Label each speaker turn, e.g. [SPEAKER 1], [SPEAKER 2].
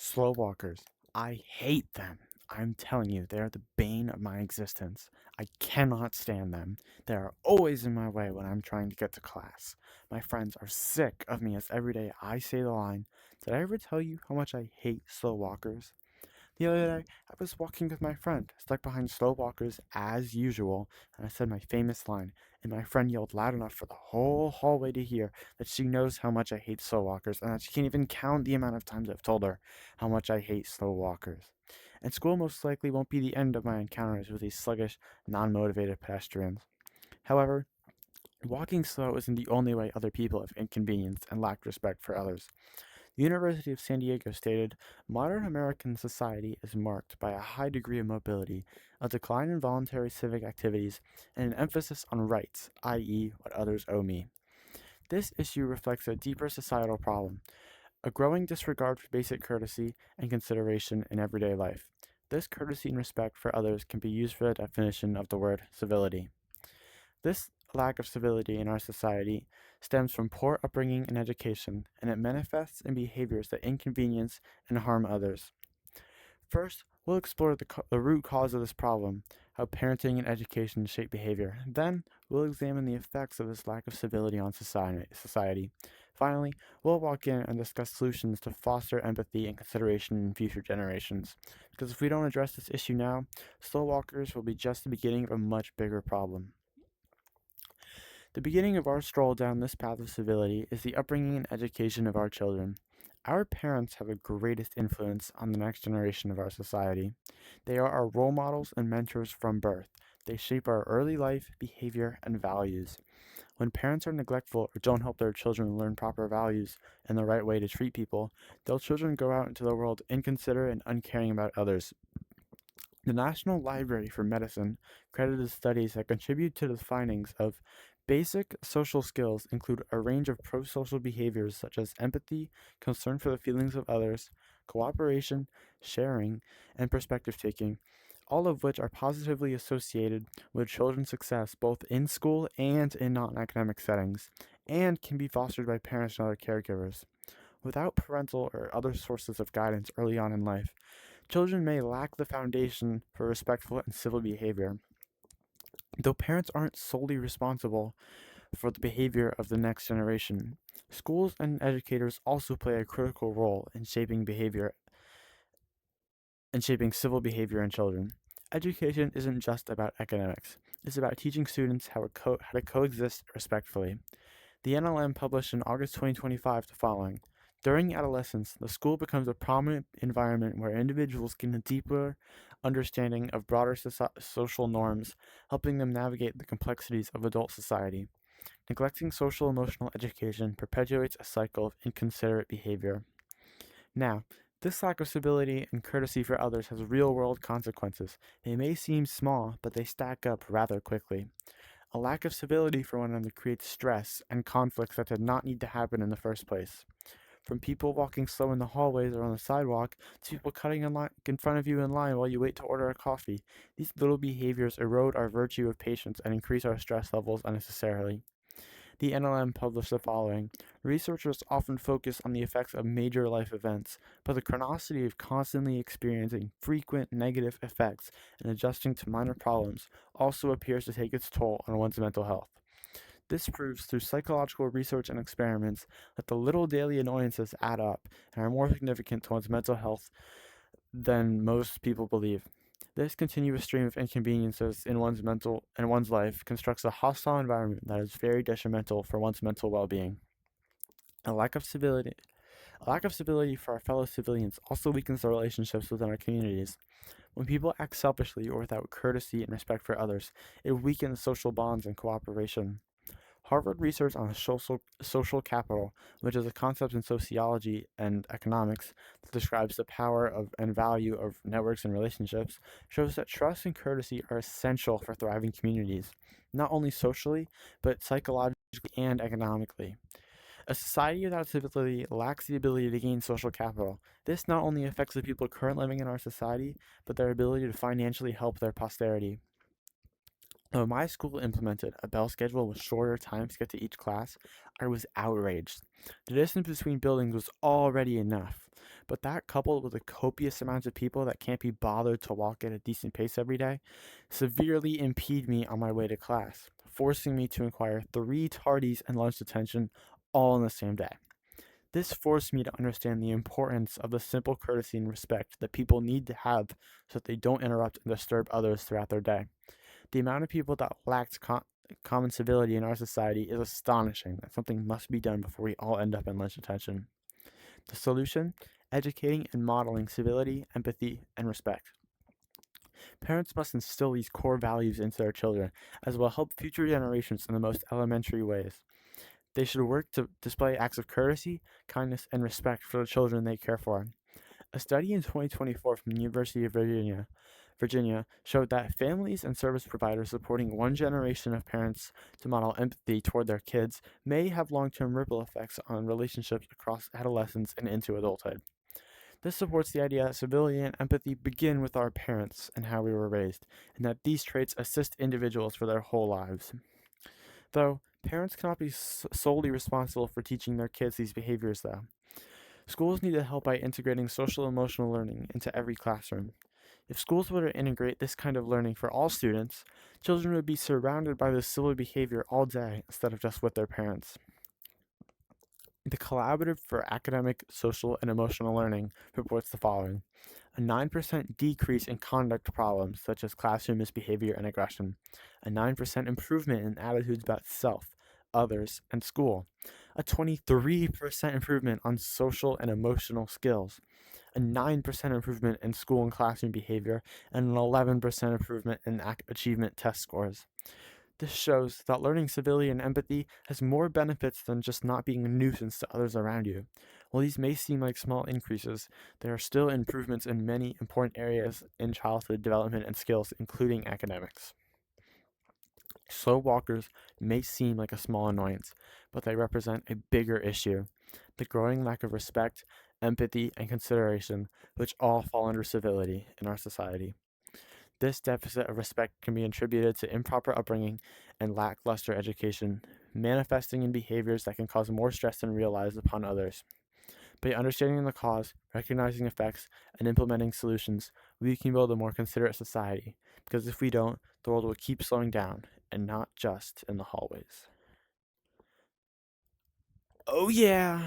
[SPEAKER 1] Slow walkers. I hate them. I'm telling you, they are the bane of my existence. I cannot stand them. They are always in my way when I'm trying to get to class. My friends are sick of me as every day I say the line, "Did I ever tell you how much I hate slow walkers?" The other day, I was walking with my friend, stuck behind slow walkers as usual, and I said my famous line, and my friend yelled loud enough for the whole hallway to hear that she knows how much I hate slow walkers, and that she can't even count the amount of times I've told her how much I hate slow walkers. And school most likely won't be the end of my encounters with these sluggish, non-motivated pedestrians. However, walking slow isn't the only way other people have inconvenienced and lacked respect for others. The University of San Diego stated, "Modern American society is marked by a high degree of mobility, a decline in voluntary civic activities, and an emphasis on rights, i.e., what others owe me." This issue reflects a deeper societal problem, a growing disregard for basic courtesy and consideration in everyday life. This courtesy and respect for others can be used for the definition of the word civility. This lack of civility in our society stems from poor upbringing and education, and it manifests in behaviors that inconvenience and harm others. First, we'll explore the root cause of this problem, how parenting and education shape behavior. Then, we'll examine the effects of this lack of civility on society. Finally, we'll walk in and discuss solutions to foster empathy and consideration in future generations. Because if we don't address this issue now, slow walkers will be just the beginning of a much bigger problem. The beginning of our stroll down this path of civility is the upbringing and education of our children. Our parents have the greatest influence on the next generation of our society. They are our role models and mentors from birth. They shape our early life, behavior, and values. When parents are neglectful or don't help their children learn proper values and the right way to treat people, those children go out into the world inconsiderate and uncaring about others. The National Library for Medicine credited studies that contribute to the findings of basic social skills include a range of prosocial behaviors such as empathy, concern for the feelings of others, cooperation, sharing, and perspective taking, all of which are positively associated with children's success both in school and in non academic settings, and can be fostered by parents and other caregivers. Without parental or other sources of guidance early on in life, children may lack the foundation for respectful and civil behavior. Though parents aren't solely responsible for the behavior of the next generation, schools and educators also play a critical role in shaping civil behavior in children. Education isn't just about academics. It's about teaching students how to coexist respectfully. The NLM published in August 2025 the following: "During adolescence, the school becomes a prominent environment where individuals gain a deeper understanding of broader social norms, helping them navigate the complexities of adult society. Neglecting social emotional education perpetuates a cycle of inconsiderate behavior." Now, this lack of stability and courtesy for others has real world consequences. They may seem small, but they stack up rather quickly. A lack of stability for one another creates stress and conflicts that did not need to happen in the first place. From people walking slow in the hallways or on the sidewalk to people cutting in front of you in line while you wait to order a coffee, these little behaviors erode our virtue of patience and increase our stress levels unnecessarily. The NLM published the following: "Researchers often focus on the effects of major life events, but the chronicity of constantly experiencing frequent negative effects and adjusting to minor problems also appears to take its toll on one's mental health. This proves through psychological research and experiments that the little daily annoyances add up and are more significant to one's mental health than most people believe. This continuous stream of inconveniences in one's life constructs a hostile environment that is very detrimental for one's mental well-being. A lack of civility a lack of stability for our fellow civilians also weakens the relationships within our communities. When people act selfishly or without courtesy and respect for others, it weakens social bonds and cooperation. Harvard research on social capital, which is a concept in sociology and economics that describes the power of and value of networks and relationships, shows that trust and courtesy are essential for thriving communities, not only socially, but psychologically and economically. A society without civility lacks the ability to gain social capital. This not only affects the people currently living in our society, but their ability to financially help their posterity. When my school implemented a bell schedule with shorter times to get to each class, I was outraged. The distance between buildings was already enough, but that coupled with the copious amounts of people that can't be bothered to walk at a decent pace every day, severely impede me on my way to class, forcing me to inquire 3 tardies and lunch detention all in the same day. This forced me to understand the importance of the simple courtesy and respect that people need to have so that they don't interrupt and disturb others throughout their day. The amount of people that lacked common civility in our society is astonishing, that something must be done before we all end up in lunch detention. The solution? Educating and modeling civility, empathy, and respect. Parents must instill these core values into their children, as will help future generations in the most elementary ways. They should work to display acts of courtesy, kindness, and respect for the children they care for. A study in 2024 from the University of Virginia showed that families and service providers supporting one generation of parents to model empathy toward their kids may have long-term ripple effects on relationships across adolescence and into adulthood. This supports the idea that civility and empathy begin with our parents and how we were raised, and that these traits assist individuals for their whole lives. Though, parents cannot be solely responsible for teaching their kids these behaviors, though. Schools need to help by integrating social emotional learning into every classroom. If schools were to integrate this kind of learning for all students, children would be surrounded by this civil behavior all day instead of just with their parents. The Collaborative for Academic, Social, and Emotional Learning reports the following: a 9% decrease in conduct problems such as classroom misbehavior and aggression, a 9% improvement in attitudes about self, others, and school, a 23% improvement on social and emotional skills, a 9% improvement in school and classroom behavior, and an 11% improvement in achievement test scores. This shows that learning civility and empathy has more benefits than just not being a nuisance to others around you. While these may seem like small increases, there are still improvements in many important areas in childhood development and skills, including academics. Slow walkers may seem like a small annoyance, but they represent a bigger issue: the growing lack of respect, empathy, and consideration, which all fall under civility in our society. This deficit of respect can be attributed to improper upbringing and lackluster education, manifesting in behaviors that can cause more stress than realized upon others. By understanding the cause, recognizing effects, and implementing solutions, we can build a more considerate society, because if we don't, the world will keep slowing down, and not just in the hallways. Oh, yeah!